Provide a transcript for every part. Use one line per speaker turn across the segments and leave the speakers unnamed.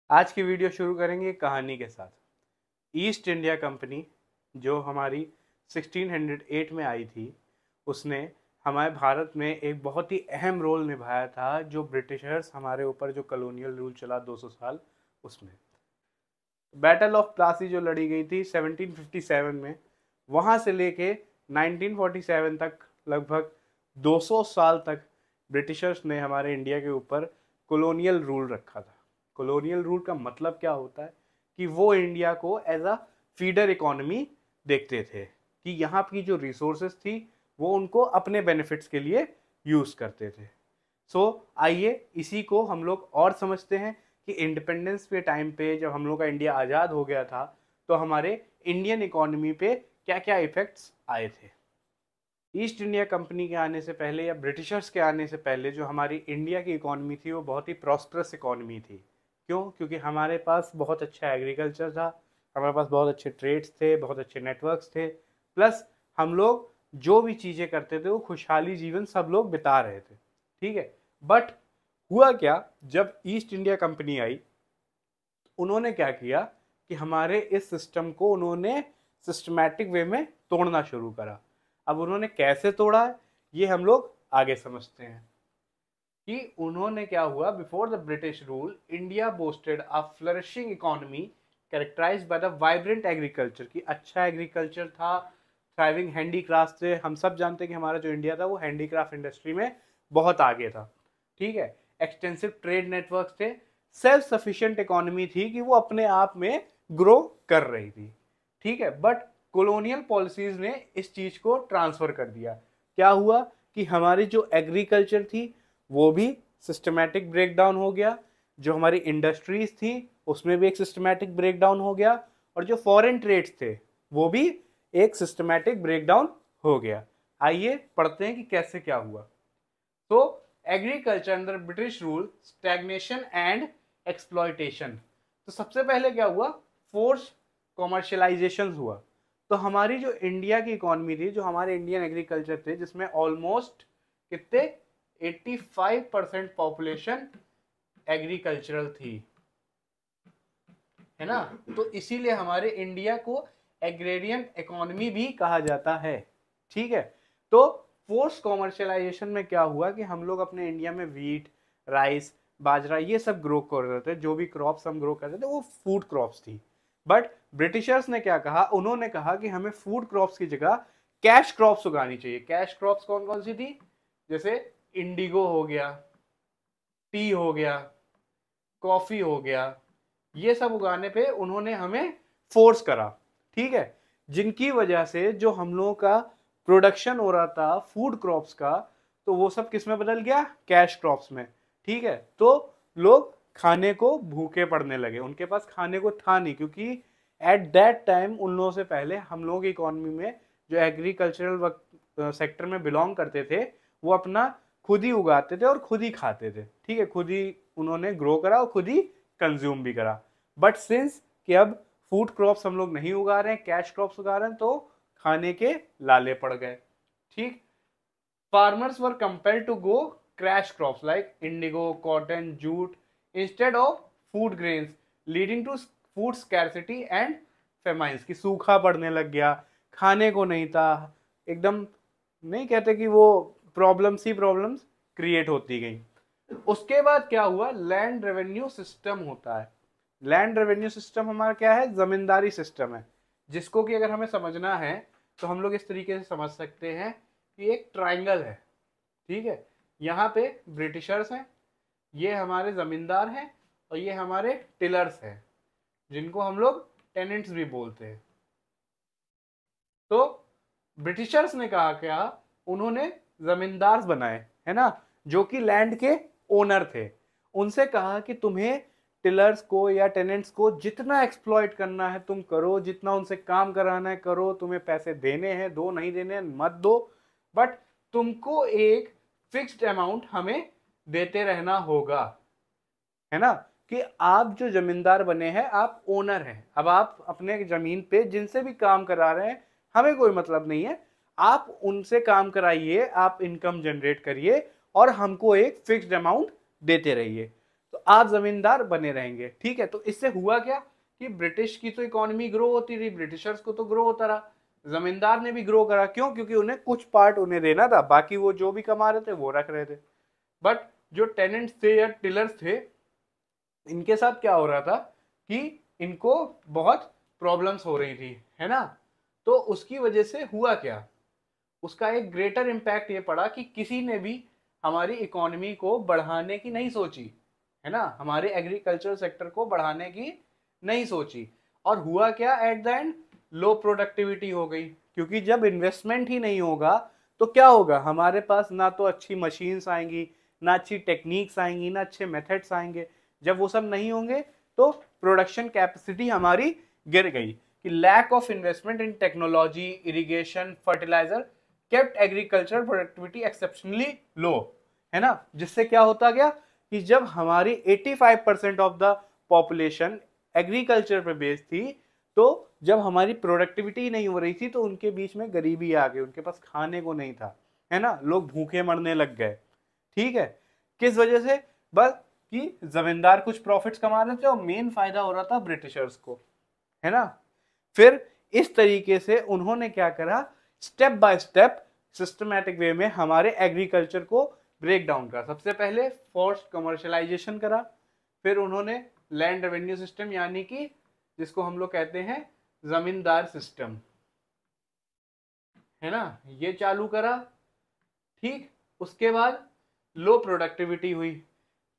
आज की वीडियो शुरू करेंगे एक कहानी के साथ। ईस्ट इंडिया कंपनी जो हमारी 1608 में आई थी, उसने हमारे भारत में एक बहुत ही अहम रोल निभाया था। जो ब्रिटिशर्स हमारे ऊपर जो कॉलोनियल रूल चला 200 साल, उसमें बैटल ऑफ प्लासी जो लड़ी गई थी 1757 में, वहाँ से लेके 1947 तक लगभग 200 साल तक ब्रिटिशर्स ने हमारे इंडिया के ऊपर कॉलोनियल रूल रखा था। कॉलोनियल रूल का मतलब क्या होता है कि वो इंडिया को एज अ फीडर इकोनॉमी देखते थे कि यहाँ की जो रिसोर्सेज थी वो उनको अपने बेनिफिट्स के लिए यूज़ करते थे। आइए इसी को हम लोग और समझते हैं कि इंडिपेंडेंस के टाइम पे जब हम लोग का इंडिया आज़ाद हो गया था तो हमारे इंडियन इकोनॉमी पे क्या क्या इफ़ेक्ट्स आए थे। ईस्ट इंडिया कंपनी के आने से पहले या ब्रिटिशर्स के आने से पहले जो हमारी इंडिया की इकोनॉमी थी वो बहुत ही प्रॉस्परस इकोनॉमी थी। क्यों? क्योंकि हमारे पास बहुत अच्छा एग्रीकल्चर था, हमारे पास बहुत अच्छे ट्रेड्स थे, बहुत अच्छे नेटवर्क्स थे, प्लस हम लोग जो भी चीज़ें करते थे वो खुशहाली जीवन सब लोग बिता रहे थे। ठीक है, बट हुआ क्या, जब ईस्ट इंडिया कंपनी आई उन्होंने क्या किया कि हमारे इस सिस्टम को उन्होंने सिस्टमैटिक वे में तोड़ना शुरू करा। अब उन्होंने कैसे तोड़ा है ये हम लोग आगे समझते हैं कि उन्होंने क्या हुआ। Before the British rule India boasted a flourishing economy characterised by the vibrant agriculture, की अच्छा एग्रीकल्चर था, थ्राइविंग हैंडीक्राफ्ट थे। हम सब जानते हैं कि हमारा जो इंडिया था वो हैंडीक्राफ्ट इंडस्ट्री में बहुत आगे था। ठीक है, एक्सटेंसिव ट्रेड नेटवर्क थे, सेल्फ सफिशिएंट इकोनॉमी थी कि वो अपने आप में ग्रो कर रही थी। ठीक है, बट कॉलोनियल पॉलिसीज ने इस चीज को ट्रांसफर कर दिया। क्या हुआ कि हमारी जो एग्रीकल्चर थी वो भी सिस्टमैटिक ब्रेकडाउन हो गया, जो हमारी इंडस्ट्रीज थी उसमें भी एक सिस्टमैटिक ब्रेकडाउन हो गया, और जो फॉरेन ट्रेड्स थे वो भी एक सिस्टमैटिक ब्रेकडाउन हो गया। आइए पढ़ते हैं कि कैसे क्या हुआ। तो agriculture under British rule, stagnation and exploitation. तो सबसे पहले क्या हुआ, फोर्स कॉमर्शियलाइजेशन हुआ। तो हमारी जो इंडिया की इकोनॉमी थी, जो हमारे इंडियन एग्रीकल्चर थे, जिसमें ऑलमोस्ट कितने 85% पॉपुलेशन एग्रीकल्चरल थी, है ना। तो इसीलिए हमारे इंडिया को एग्रेरियन इकोनॉमी भी कहा जाता है। ठीक है, तो फोर्स कॉमर्शियलाइजेशन में क्या हुआ कि हम लोग अपने इंडिया में वीट, राइस, बाजरा ये सब ग्रो कर रहे थे। जो भी क्रॉप्स हम ग्रो करते थे वो फूड क्रॉप्स थी। बट ब्रिटिशर्स ने क्या कहा, उन्होंने कहा कि हमें फूड क्रॉप्स की जगह कैश क्रॉप्स उगानी चाहिए। कैश क्रॉप्स कौन कौन सी थी? जैसे इंडिगो हो गया, टी हो गया, कॉफी हो गया, ये सब उगाने पे उन्होंने हमें फोर्स करा। ठीक है, जिनकी वजह से जो हम लोगों का प्रोडक्शन हो रहा था फूड क्रॉप्स का, तो वो सब किस में बदल गया? कैश क्रॉप्स में। ठीक है, तो लोग खाने को भूखे पड़ने लगे, उनके पास खाने को था नहीं, क्योंकि एट दैट टाइम उन लोगों से पहले हम लोगों की इकोनॉमी में जो एग्रीकल्चरल सेक्टर में बिलोंग करते थे वो अपना खुद ही उगाते थे और खुद ही खाते थे। ठीक है, खुद ही उन्होंने ग्रो करा और खुद ही कंज्यूम भी करा। बट सिंस कि अब फूड क्रॉप्स हम लोग नहीं उगा रहे हैं, कैश क्रॉप्स उगा रहे हैं, तो खाने के लाले पड़ गए। ठीक, farmers were compelled to go crash crops like indigo, cotton, jute instead of food grains, leading to food scarcity and famines, की सूखा पड़ने लग गया, खाने को नहीं था, एकदम नहीं कहते कि वो प्रॉब्लम्स ही प्रॉब्लम्स क्रिएट होती गई। उसके बाद क्या हुआ, लैंड रेवेन्यू सिस्टम होता है। लैंड रेवेन्यू सिस्टम हमारा क्या है? जमींदारी सिस्टम है, जिसको कि अगर हमें समझना है तो हम लोग इस तरीके से समझ सकते हैं कि एक ट्राइंगल है। ठीक है, यहाँ पे ब्रिटिशर्स हैं, ये हमारे जमींदार हैं, और ये हमारे टिलर्स हैं, जिनको हम लोग टेनेंट्स भी बोलते हैं। तो ब्रिटिशर्स ने कहा क्या, उन्होंने जमींदार बनाए, है ना, जो कि लैंड के ओनर थे। उनसे कहा कि तुम्हें टिलर्स को या टेनेंट्स को जितना एक्सप्लॉइट करना है तुम करो, जितना उनसे काम कराना है करो, तुम्हें पैसे देने हैं दो, नहीं देने हैं मत दो, बट तुमको एक फिक्स्ड अमाउंट हमें देते रहना होगा, है ना। कि आप जो जमींदार बने हैं आप ओनर हैं, अब आप अपने जमीन पे जिनसे भी काम करा रहे हैं हमें कोई मतलब नहीं है, आप उनसे काम कराइए, आप इनकम जनरेट करिए और हमको एक फिक्स्ड अमाउंट देते रहिए। तो तो आप जमींदार बने रहेंगे। ठीक है, तो इससे हुआ क्या कि ब्रिटिश की तो इकोनॉमी ग्रो होती रही, ब्रिटिशर्स को तो ग्रो होता रहा, जमींदार ने भी ग्रो करा। क्यों? क्योंकि उन्हें कुछ पार्ट उन्हें देना था, बाकी वो जो भी कमा रहे थे वो रख रहे थे। बट जो टेनेंट्स थे या टिलर्स थे, इनके साथ क्या हो रहा था कि इनको बहुत प्रॉब्लम्स हो रही थी, है ना। तो उसकी वजह से हुआ क्या, उसका एक ग्रेटर इम्पैक्ट ये पड़ा कि किसी ने भी हमारी इकोनॉमी को बढ़ाने की नहीं सोची, है ना, हमारे एग्रीकल्चर सेक्टर को बढ़ाने की नहीं सोची। और हुआ क्या at the end, low productivity हो गई। क्योंकि जब इन्वेस्टमेंट ही नहीं होगा तो क्या होगा, हमारे पास ना तो अच्छी मशीन्स आएंगी, ना अच्छी टेक्निक्स आएंगी, ना अच्छे मेथड्स आएंगे। जब वो सब नहीं होंगे तो प्रोडक्शन कैपेसिटी हमारी गिर गई। कि lack of investment in technology, irrigation, fertiliser kept agriculture productivity exceptionally low, है ना। जिससे क्या होता गया कि जब हमारी 85% ऑफ द पॉपुलेशन एग्रीकल्चर पे बेस्ड थी, तो जब हमारी प्रोडक्टिविटी नहीं हो रही थी तो उनके बीच में गरीबी आ गई, उनके पास खाने को नहीं था, है ना, लोग भूखे मरने लग गए। ठीक है, किस वजह से? बस कि जमींदार कुछ प्रॉफिट्स कमा रहे थे और मेन फायदा हो रहा था ब्रिटिशर्स को, है ना। फिर इस तरीके से उन्होंने क्या करा, step by step systematic way में हमारे एग्रीकल्चर को ब्रेक डाउन करा। सबसे पहले फोर्स्ड कमर्शियलाइजेशन करा, फिर उन्होंने लैंड रेवेन्यू सिस्टम, यानी कि जिसको हम लोग कहते हैं जमींदार सिस्टम, है ना, ये चालू करा। ठीक, उसके बाद लो प्रोडक्टिविटी हुई।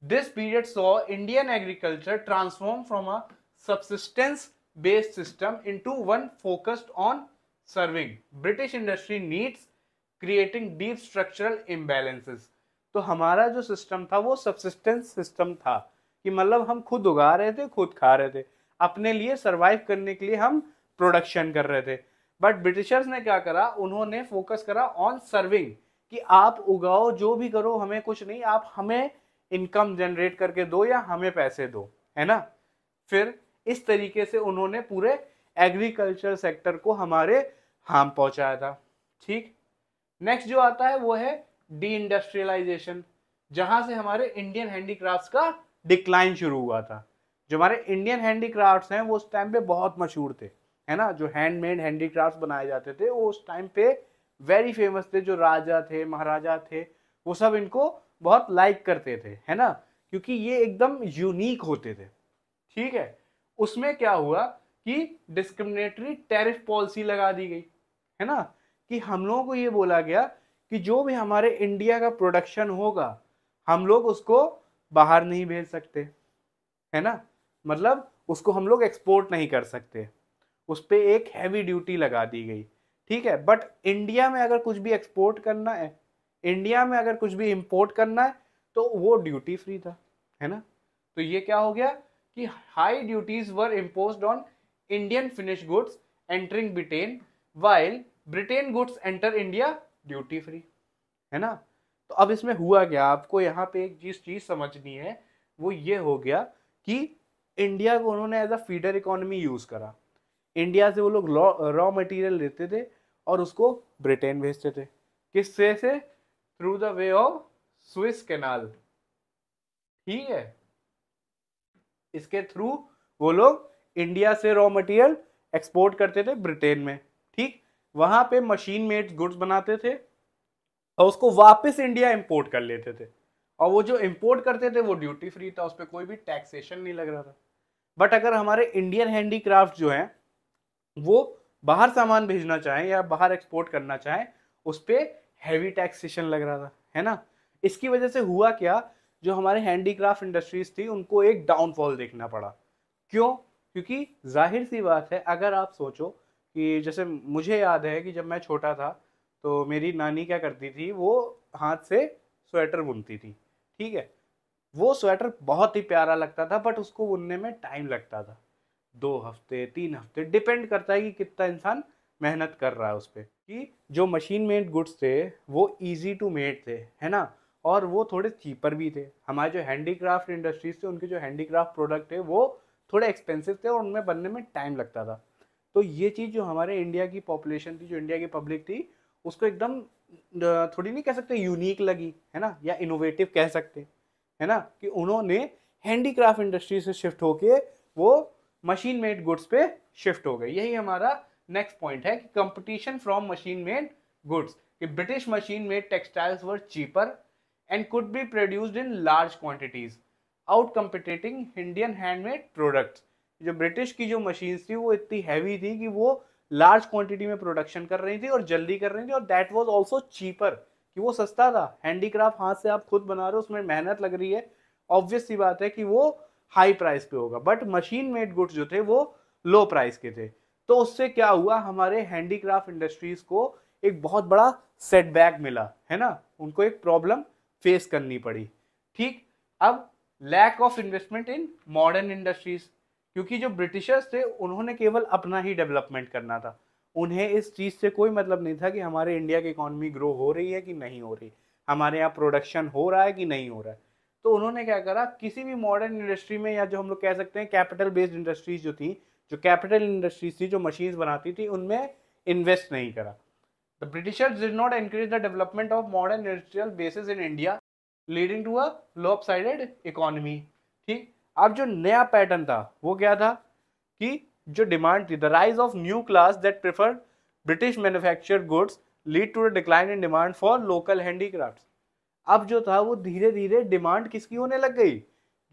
This period saw Indian agriculture transform from a subsistence based system into one focused on serving British industry needs, creating deep structural imbalances. तो हमारा जो सिस्टम था वो सबसिस्टेंस सिस्टम था, कि मतलब हम खुद उगा रहे थे, खुद खा रहे थे, अपने लिए सरवाइव करने के लिए हम प्रोडक्शन कर रहे थे। बट ब्रिटिशर्स ने क्या करा, उन्होंने फोकस करा ऑन सर्विंग, कि आप उगाओ, जो भी करो, हमें कुछ नहीं, आप हमें इनकम जनरेट करके दो या हमें पैसे दो, है ना। फिर इस तरीके से उन्होंने पूरे एग्रीकल्चर सेक्टर को हमारे हार्म पहुंचाया था। ठीक, नेक्स्ट जो आता है वो है डी इंडस्ट्रियलाइजेशन, जहां से हमारे इंडियन हैंडीक्राफ्ट्स का डिक्लाइन शुरू हुआ था। जो हमारे इंडियन हैंडीक्राफ्ट्स हैं वो उस टाइम पे बहुत मशहूर थे, है ना। जो हैंडमेड हैंडीक्राफ्ट्स बनाए जाते थे वो उस टाइम पे वेरी फेमस थे। जो राजा थे, महाराजा थे, वो सब इनको बहुत लाइक करते थे, है ना, क्योंकि ये एकदम यूनिक होते थे। ठीक है, उसमें क्या हुआ कि डिस्क्रिमिनेटरी टैरिफ पॉलिसी लगा दी गई, है ना, कि हम लोगों को ये बोला गया कि जो भी हमारे इंडिया का प्रोडक्शन होगा हम लोग उसको बाहर नहीं भेज सकते, है ना, मतलब उसको हम लोग एक्सपोर्ट नहीं कर सकते, उस पर एक हैवी ड्यूटी लगा दी गई। ठीक है, बट इंडिया में अगर कुछ भी एक्सपोर्ट करना है, इंडिया में अगर कुछ भी इंपोर्ट करना है तो वो ड्यूटी फ्री था, है ना। तो ये क्या हो गया कि high duties were imposed on Indian finish goods entering Britain, while Britain goods enter India duty free, है ना। तो अब इसमें हुआ क्या, आपको यहाँ पे एक चीज समझनी है, वो ये हो गया कि इंडिया को उन्होंने as a feeder economy use करा। इंडिया से वो लोग रॉ मटेरियल लेते थे और उसको ब्रिटेन भेजते थे। किससे से? Through the way of Swiss canal. ठीक है, इसके थ्रू वो लोग इंडिया से रॉ मटेरियल एक्सपोर्ट करते थे ब्रिटेन में। ठीक, वहां पे मशीन मेड गुड्स बनाते थे और उसको वापस इंडिया इंपोर्ट कर लेते थे। और वो जो इंपोर्ट करते थे वो ड्यूटी फ्री था, उस पर कोई भी टैक्सेशन नहीं लग रहा था। बट अगर हमारे इंडियन हैंडीक्राफ्ट जो हैं वो बाहर सामान भेजना चाहें या बाहर एक्सपोर्ट करना चाहें, उस पर हैवी टैक्सेशन लग रहा था, है ना। इसकी वजह से हुआ क्या, जो हमारे हैंडीक्राफ्ट इंडस्ट्रीज थी उनको एक डाउनफॉल देखना पड़ा। क्यों? क्योंकि जाहिर सी बात है, अगर आप सोचो कि जैसे मुझे याद है कि जब मैं छोटा था तो मेरी नानी क्या करती थी, वो हाथ से स्वेटर बुनती थी। ठीक है, वो स्वेटर बहुत ही प्यारा लगता था, बट उसको बुनने में टाइम लगता था, 2 हफ्ते 3 हफ्ते, डिपेंड करता है कि कितना इंसान मेहनत कर रहा है उस पर। कि जो मशीन मेड गुड्स थे वो इजी टू मेड थे, है ना, और वो थोड़े चीपर भी थे। हमारे जो हैंडीक्राफ्ट इंडस्ट्रीज थे उनके जो हैंडीक्राफ्ट प्रोडक्ट थे वो थोड़े एक्सपेंसिव थे और उनमें बनने में टाइम लगता था। तो ये चीज़ जो हमारे इंडिया की पॉपुलेशन थी, जो इंडिया की पब्लिक थी, उसको एकदम थोड़ी नहीं कह सकते यूनिक लगी, है ना, या इनोवेटिव कह सकते, है ना, कि उन्होंने हैंडीक्राफ्ट इंडस्ट्री से शिफ्ट होके वो मशीन मेड गुड्स पे शिफ्ट हो गई। यही हमारा नेक्स्ट पॉइंट है कि competition from machine made goods, कि British machine made textiles were cheaper and could be produced in large quantities outcompeting Indian handmade products. जो ब्रिटिश की जो मशीन थी वो इतनी हैवी थी कि वो लार्ज क्वांटिटी में प्रोडक्शन कर रही थी और जल्दी कर रही थी, और दैट वाज आल्सो चीपर, कि वो सस्ता था। हैंडीक्राफ्ट हाथ से आप खुद बना रहे हो, उसमें मेहनत लग रही है, ऑब्वियस सी बात है कि वो हाई प्राइस पे होगा, बट मशीन मेड गुड्स जो थे वो लो प्राइस के थे। तो उससे क्या हुआ, हमारे हैंडीक्राफ्ट इंडस्ट्रीज को एक बहुत बड़ा सेटबैक मिला, है ना, उनको एक प्रॉब्लम फेस करनी पड़ी। ठीक, अब lack of investment in modern industries, क्योंकि जो ब्रिटिशर्स थे उन्होंने केवल अपना ही डेवलपमेंट करना था, उन्हें इस चीज से कोई मतलब नहीं था कि हमारे इंडिया की इकोनॉमी ग्रो हो रही है कि नहीं हो रही, हमारे यहाँ प्रोडक्शन हो रहा है कि नहीं हो रहा है। तो उन्होंने क्या करा, किसी भी मॉडर्न इंडस्ट्री में, या जो हम लोग कह सकते हैं कैपिटल बेस्ड इंडस्ट्रीज जो थी, जो कैपिटल इंडस्ट्रीज थी, जो मशीन्स बनाती थी, उनमें इन्वेस्ट नहीं करा। The Britishers did not encourage the development of modern industrial basis in India, leading to a lopsided economy. ठीक, अब जो नया पैटर्न था वो क्या था, कि जो डिमांड थी, the rise of new class that prefer British manufactured goods lead to the decline in demand for local handicrafts. अब जो था वो धीरे धीरे डिमांड किसकी होने लग गई,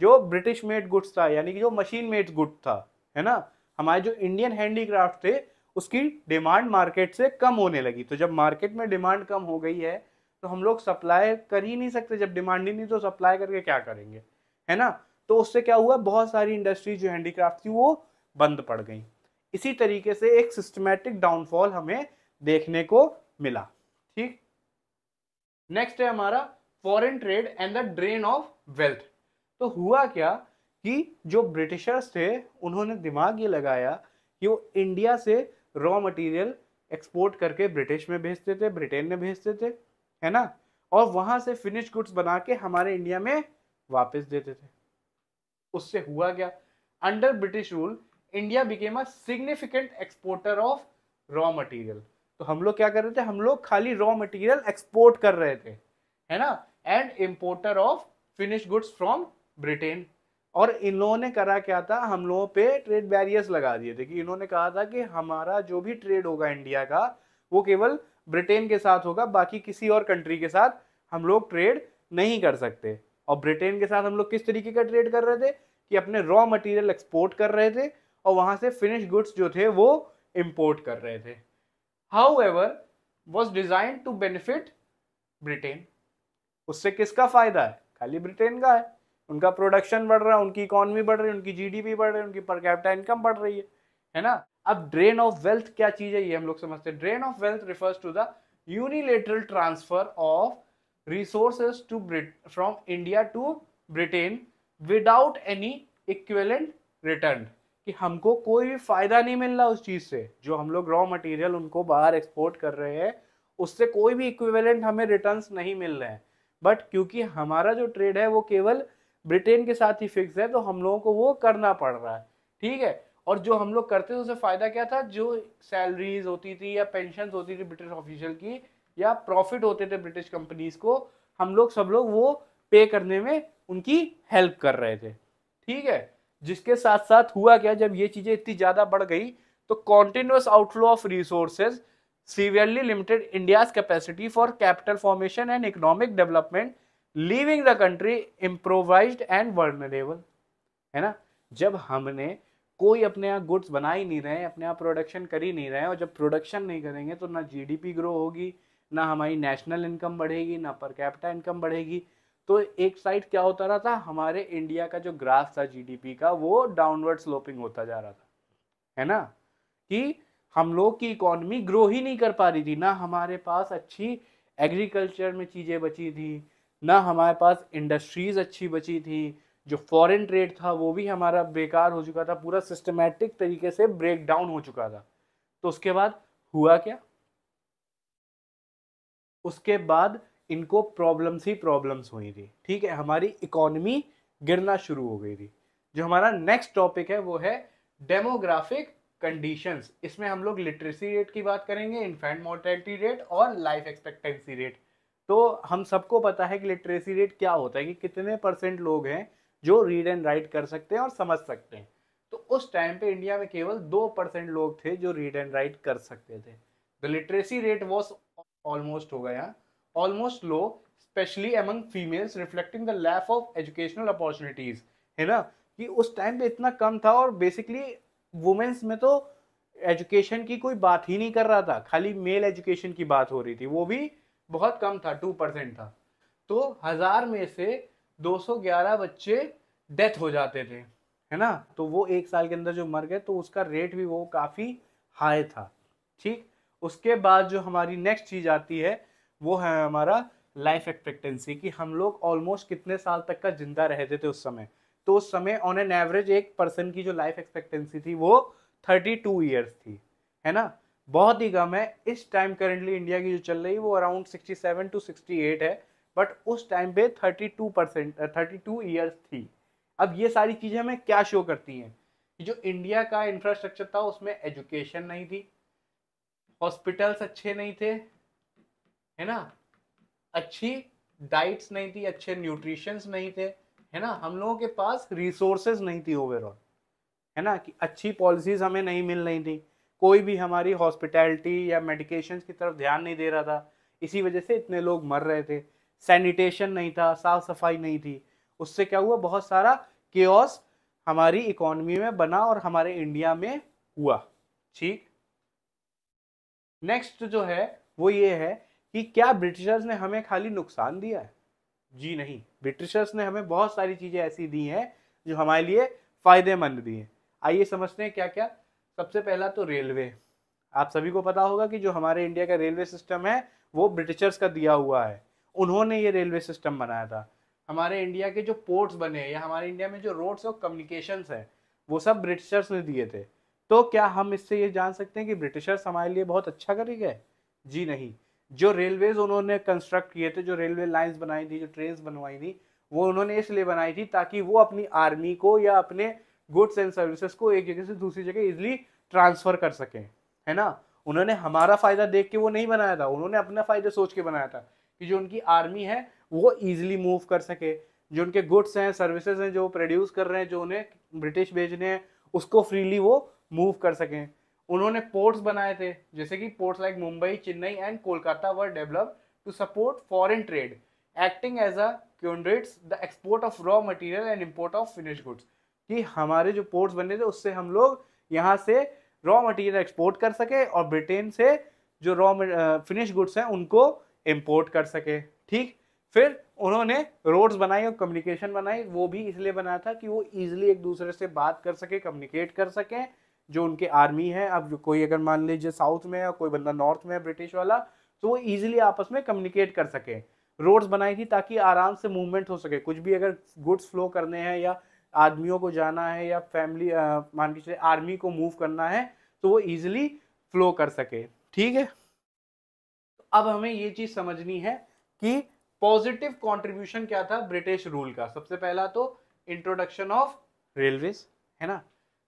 जो ब्रिटिश मेड गुड्स था, यानी कि जो मशीन मेड गुड था, है ना, हमारे जो इंडियन हैंडीक्राफ्ट थे उसकी डिमांड मार्केट से कम होने लगी। तो जब मार्केट में डिमांड कम हो गई है तो हम लोग सप्लाई कर ही नहीं सकते, जब डिमांड ही नहीं तो सप्लाई करके क्या करेंगे, है ना। तो उससे क्या हुआ, बहुत सारी इंडस्ट्री जो हैंडीक्राफ्ट थी वो बंद पड़ गई। इसी तरीके से एक सिस्टमैटिक डाउनफॉल हमें देखने को मिला। ठीक, नेक्स्ट है हमारा foreign trade and the drain of wealth. तो हुआ क्या कि जो ब्रिटिशर्स थे उन्होंने दिमाग ये लगाया कि वो इंडिया से रॉ मटेरियल एक्सपोर्ट करके ब्रिटिश में भेजते थे, ब्रिटेन में भेजते थे, है ना, और वहां से फिनिश गुड्स बना के हमारे इंडिया में वापस देते थे। उससे हुआ क्या, under British rule India became a significant exporter of raw material. तो हम लोग क्या कर रहे थे, हम लोग खाली रॉ मटेरियल एक्सपोर्ट कर रहे थे, है ना, and importer of finish goods from Britain. और इन्होंने करा क्या था, हम लोगों पे ट्रेड बैरियर्स लगा दिए थे, कि इन्होंने कहा था कि हमारा जो भी ट्रेड होगा इंडिया का वो केवल ब्रिटेन के साथ होगा, बाकी किसी और कंट्री के साथ हम लोग ट्रेड नहीं कर सकते। और ब्रिटेन के साथ हम लोग किस तरीके का ट्रेड कर रहे थे, कि अपने रॉ मटेरियल एक्सपोर्ट कर रहे थे और वहां से फिनिश गुड्स जो थे वो इंपोर्ट कर रहे थे। However was designed to benefit Britain. उससे किसका फायदा है, खाली ब्रिटेन का है, उनका प्रोडक्शन बढ़ रहा है, उनकी इकोनॉमी बढ़ रही है, उनकी जीडीपी बढ़ रही है, उनकी पर कैपिटा इनकम बढ़ रही है ना। अब ड्रेन ऑफ वेल्थ क्या चीज है ये हम लोग समझते हैं। Drain of wealth refers to the unilateral transfer of resources to from India to Britain without any equivalent return, कि हमको कोई भी फायदा नहीं मिल रहा उस चीज से, जो हम लोग रॉ मटेरियल उनको बाहर एक्सपोर्ट कर रहे हैं उससे कोई भी इक्विवेलेंट हमें रिटर्न्स नहीं मिल रहे हैं। बट क्योंकि हमारा जो ट्रेड है वो केवल ब्रिटेन के साथ ही फिक्स है तो हम लोगों को वो करना पड़ रहा है। ठीक है, और जो हम लोग करते थे उससे फायदा क्या था, जो सैलरीज होती थी या पेंशन होती थी ब्रिटिश ऑफिशियल की, या प्रॉफिट होते थे ब्रिटिश कंपनीज को, हम लोग सब लोग वो पे करने में उनकी हेल्प कर रहे थे। ठीक है, जिसके साथ साथ हुआ क्या, जब ये चीजें इतनी ज्यादा बढ़ गई तो continuous outflow of resources severely limited India's capacity for capital formation and economic development, leaving the country improvised and vulnerable, है ना। जब हमने कोई अपने यहाँ गुड्स बना ही नहीं रहे, अपने यहाँ प्रोडक्शन कर ही नहीं रहे, और जब प्रोडक्शन नहीं करेंगे तो ना जीडीपी ग्रो होगी, ना हमारी नेशनल इनकम बढ़ेगी, ना पर कैपिटा इनकम बढ़ेगी। तो एक साइड क्या होता रहा था, हमारे इंडिया का जो ग्राफ था जीडीपी का वो डाउनवर्ड स्लोपिंग होता जा रहा था, है ना, कि हम लोग की इकोनॉमी ग्रो ही नहीं कर पा रही थी, ना हमारे पास अच्छी एग्रीकल्चर में चीजें बची थी, ना हमारे पास इंडस्ट्रीज अच्छी बची थी, जो फॉरेन ट्रेड था वो भी हमारा बेकार हो चुका था, पूरा सिस्टमैटिक तरीके से ब्रेक डाउन हो चुका था। तो उसके बाद हुआ क्या, उसके बाद इनको प्रॉब्लम्स ही प्रॉब्लम्स हुई थी। ठीक है, हमारी इकोनॉमी गिरना शुरू हो गई थी। जो हमारा नेक्स्ट टॉपिक है वो है डेमोग्राफिक कंडीशंस। इसमें हम लोग लिटरेसी रेट की बात करेंगे, इन्फेंट मोर्टेलिटी रेट और लाइफ एक्सपेक्टेंसी रेट। तो हम सबको पता है कि लिटरेसी रेट क्या होता है, कि कितने परसेंट लोग हैं जो रीड एंड राइट कर सकते हैं और समझ सकते हैं। तो उस टाइम पे इंडिया में केवल 2% लोग थे जो रीड एंड राइट कर सकते थे। The literacy rate was almost हो गया almost low, specially among females, reflecting the lack of educational opportunities, है ना, कि उस टाइम पे इतना कम था। और बेसिकली वुमेन्स में तो एजुकेशन की कोई बात ही नहीं कर रहा था, खाली मेल एजुकेशन की बात हो रही थी, वो भी बहुत कम था, 2% था। तो 1000 में से 211 बच्चे डेथ हो जाते थे, है ना। तो वो एक साल के अंदर जो मर गए, तो उसका रेट भी वो काफी हाई था। ठीक, उसके बाद जो हमारी नेक्स्ट चीज आती है वो है हमारा लाइफ एक्सपेक्टेंसी, कि हम लोग ऑलमोस्ट कितने साल तक का जिंदा रहते थे उस समय। तो उस समय ऑन एन एवरेज एक पर्सन की जो लाइफ एक्सपेक्टेंसी थी वो 32 ईयर्स थी, है ना, बहुत ही कम है। इस टाइम करेंटली इंडिया की जो चल रही है वो अराउंड 67 to 68 है, बट उस टाइम पे 32 ईयर्स थी। अब ये सारी चीजें हमें क्या शो करती हैं कि जो इंडिया का इंफ्रास्ट्रक्चर था उसमें एजुकेशन नहीं थी, हॉस्पिटल्स अच्छे नहीं थे, है ना, अच्छी डाइट्स नहीं थी, अच्छे न्यूट्रिशंस नहीं थे, है ना, हम लोगों के पास रिसोर्सेज नहीं थी ओवरऑल, है ना, कि अच्छी पॉलिसीज हमें नहीं मिल रही थी, कोई भी हमारी हॉस्पिटैलिटी या मेडिकेशन की तरफ ध्यान नहीं दे रहा था, इसी वजह से इतने लोग मर रहे थे। सैनिटेशन नहीं था, साफ सफाई नहीं थी, उससे क्या हुआ, बहुत सारा केओस हमारी इकोनॉमी में बना और हमारे इंडिया में हुआ। ठीक, नेक्स्ट जो है वो ये है कि क्या ब्रिटिशर्स ने हमें खाली नुकसान दिया है? जी नहीं, ब्रिटिशर्स ने हमें बहुत सारी चीजें ऐसी दी हैं जो हमारे लिए फायदेमंद भी हैं। आइए समझते हैं क्या क्या। सबसे पहला तो रेलवे। आप सभी को पता होगा कि जो हमारे इंडिया का रेलवे सिस्टम है वो ब्रिटिशर्स का दिया हुआ है, उन्होंने ये रेलवे सिस्टम बनाया था। हमारे इंडिया के जो पोर्ट्स बने या हमारे इंडिया में जो रोड्स और कम्युनिकेशंस है वो सब ब्रिटिशर्स ने दिए थे। तो क्या हम इससे ये जान सकते हैं कि ब्रिटिशर्स हमारे लिए बहुत अच्छा कर गए? जी नहीं। जो रेलवेज उन्होंने कंस्ट्रक्ट किए थे, जो रेलवे लाइंस बनाई थी, जो ट्रेन्स बनवाई थी, वो उन्होंने इसलिए बनाई थी ताकि वो अपनी आर्मी को या अपने गुड्स एंड सर्विसेज को एक जगह से दूसरी जगह इजिली ट्रांसफर कर सके, है ना। उन्होंने हमारा फायदा देख के वो नहीं बनाया था, उन्होंने अपना फायदा सोच के बनाया था कि जो उनकी आर्मी है वो इजिली मूव कर सके, जो उनके गुड्स हैं सर्विसेज हैं जो प्रोड्यूस कर रहे हैं, जो उन्हें ब्रिटिश भेजने हैं, उसको फ्रीली वो मूव कर सकें। उन्होंने पोर्ट्स बनाए थे, जैसे कि ports like Mumbai, Chennai and Kolkata were developed to support foreign trade, acting as a conducts the export of raw material and import of finish goods. कि हमारे जो पोर्ट्स बने थे उससे हम लोग यहाँ से रॉ मटेरियल एक्सपोर्ट कर सके और ब्रिटेन से जो रॉ फिनिश गुड्स हैं उनको इंपोर्ट कर सके। ठीक, फिर उन्होंने रोड्स बनाई और कम्युनिकेशन बनाई, वो भी इसलिए बनाया था कि वो इजिली एक दूसरे से बात कर सके, कम्युनिकेट कर सके। जो उनके आर्मी है, अब जो कोई अगर मान लीजिए साउथ में है और कोई बंदा नॉर्थ में है ब्रिटिश वाला, तो वो इजिली आपस में कम्युनिकेट कर सके। रोड्स बनाई थी ताकि आराम से मूवमेंट हो सके, कुछ भी अगर गुड्स फ्लो करने हैं या आदमियों को जाना है या फैमिली मान के चलिए आर्मी को मूव करना है तो वो इजिली फ्लो कर सके। ठीक है, अब हमें ये चीज समझनी है कि पॉजिटिव कंट्रीब्यूशन क्या था ब्रिटिश रूल का। सबसे पहला तो इंट्रोडक्शन ऑफ रेलवेज, है ना,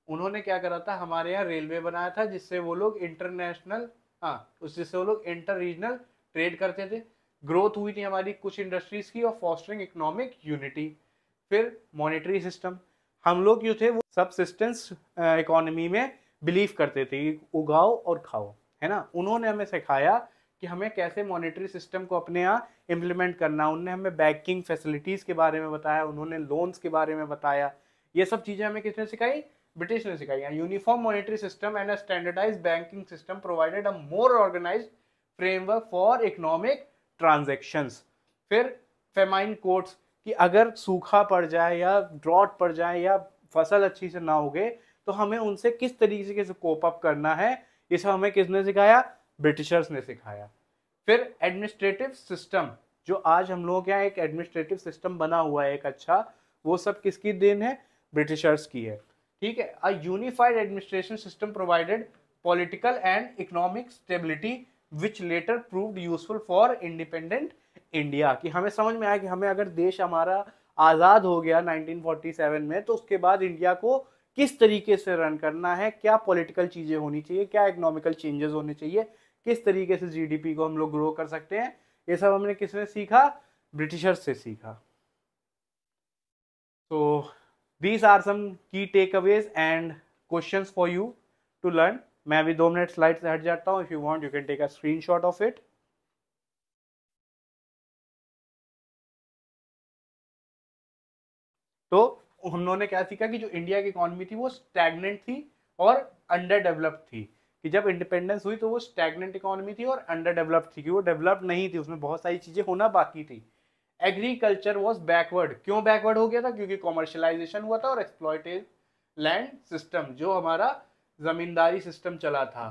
उन्होंने क्या करा था, हमारे यहाँ रेलवे बनाया था जिससे वो लोग इंटरनेशनल, हाँ, जिससे वो लोग इंटर रीजनल ट्रेड करते थे। ग्रोथ हुई थी हमारी कुछ इंडस्ट्रीज की और फॉस्टरिंग इकोनॉमिक यूनिटी। फिर मॉनेटरी सिस्टम, हम लोग जो थे वो सबसिस्टेंस इकोनॉमी में बिलीव करते थे, उगाओ और खाओ, है ना। उन्होंने हमें सिखाया कि हमें कैसे मॉनेटरी सिस्टम को अपने यहाँ इम्प्लीमेंट करना। उन्होंने हमें बैंकिंग फैसिलिटीज के बारे में बताया, उन्होंने लोन्स के बारे में बताया। ये सब चीजें हमें किसने सिखाई? ब्रिटिश ने सिखाई। Uniform monetary system and a standardised banking system provided a more organised framework for economic transactions. फिर फेमाइन कोड्स, कि अगर सूखा पड़ जाए या ड्रॉट पड़ जाए या फसल अच्छी से ना उगे तो हमें उनसे किस तरीके से कोप अप करना है, ये सब हमें किसने सिखाया? ब्रिटिशर्स ने सिखाया। फिर एडमिनिस्ट्रेटिव सिस्टम, जो आज हम लोगों के यहाँ एक एडमिनिस्ट्रेटिव सिस्टम बना हुआ है एक अच्छा, वो सब किसकी देन है? ब्रिटिशर्स की है। ठीक है, a unified administration system provided political and economic stability which later proved useful for independent India. कि हमें समझ में आया कि हमें अगर देश हमारा आज़ाद हो गया 1947 में तो उसके बाद इंडिया को किस तरीके से रन करना है, क्या पॉलिटिकल चीज़ें होनी चाहिए, क्या इकोनॉमिकल चेंजेस होने चाहिए, किस तरीके से जीडीपी को हम लोग ग्रो कर सकते हैं, ये सब हमने किसने सीखा? ब्रिटिशर्स से सीखा। So these are some key takeaways and questions for you to learn. मैं अभी 2 मिनट स्लाइड से हट जाता हूँ. If you want, you can take a screenshot of it. तो उन्होंने क्या सीखा कि जो इंडिया की इकोनॉमी थी वो स्टैग्नेंट थी और अंडर डेवलप्ड थी. कि जब इंडिपेंडेंस हुई तो वो स्टैग्नेंट इकोनॉमी थी और अंडर डेवलप्ड थी, कि वो डेवलप्ड नहीं थी, उसमें बहुत सारी चीजें होना बाकी थी. Agriculture was backward. क्यों बैकवर्ड हो गया था? क्योंकि कॉमर्शलाइजेशन हुआ था और एक्सप्लॉयटेड लैंड सिस्टम, जो हमारा जमींदारी सिस्टम चला था,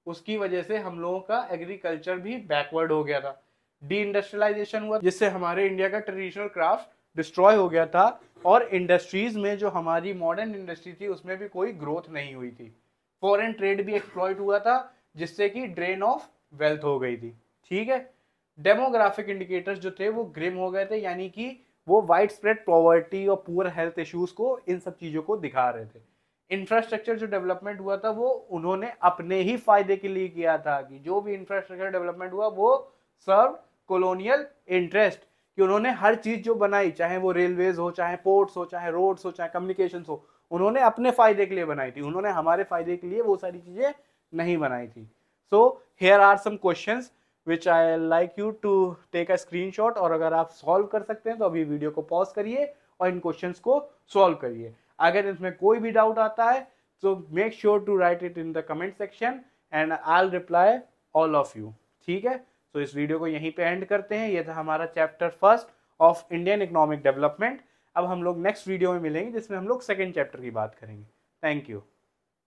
उसकी वजह से हम लोगों का एग्रीकल्चर भी बैकवर्ड हो गया था. डी इंडस्ट्रियलाइजेशन हुआ जिससे हमारे इंडिया का ट्रेडिशनल क्राफ्ट डिस्ट्रॉय हो गया था और इंडस्ट्रीज में जो हमारी मॉडर्न इंडस्ट्री थी उसमें भी कोई ग्रोथ नहीं हुई थी. फॉरेन ट्रेड भी एक्सप्लॉइट हुआ था जिससे कि ड्रेन ऑफ वेल्थ हो गई थी. ठीक है. डेमोग्राफिक इंडिकेटर्स जो थे वो ग्रिम हो गए थे, यानी कि वो वाइड स्प्रेड पॉवर्टी और पुअर हेल्थ इश्यूज को, इन सब चीजों को दिखा रहे थे. इंफ्रास्ट्रक्चर जो डेवलपमेंट हुआ था वो उन्होंने अपने ही फायदे के लिए किया था, कि जो भी इंफ्रास्ट्रक्चर डेवलपमेंट हुआ वो सर्व कॉलोनियल इंटरेस्ट. कि उन्होंने हर चीज जो बनाई, चाहे वो रेलवेज हो, चाहे पोर्ट्स हो, चाहे रोड्स हो, चाहे कम्युनिकेशन हो, उन्होंने अपने फायदे के लिए बनाई थी. उन्होंने हमारे फायदे के लिए वो सारी चीजें नहीं बनाई थी. So here are some questions which I like you to take a screenshot. और अगर आप सॉल्व कर सकते हैं तो अभी वीडियो को पॉज करिए और इन क्वेश्चंस को सॉल्व करिए. अगर इसमें कोई भी डाउट आता है तो make sure to write it in the comment section and I will reply all of you. ठीक है. तो इस वीडियो को यहीं पे एंड करते हैं. ये था हमारा chapter first of Indian economic development. अब हम लोग नेक्स्ट वीडियो में मिलेंगे जिसमें हम लोग सेकेंड चैप्टर की बात करेंगे. Thank you.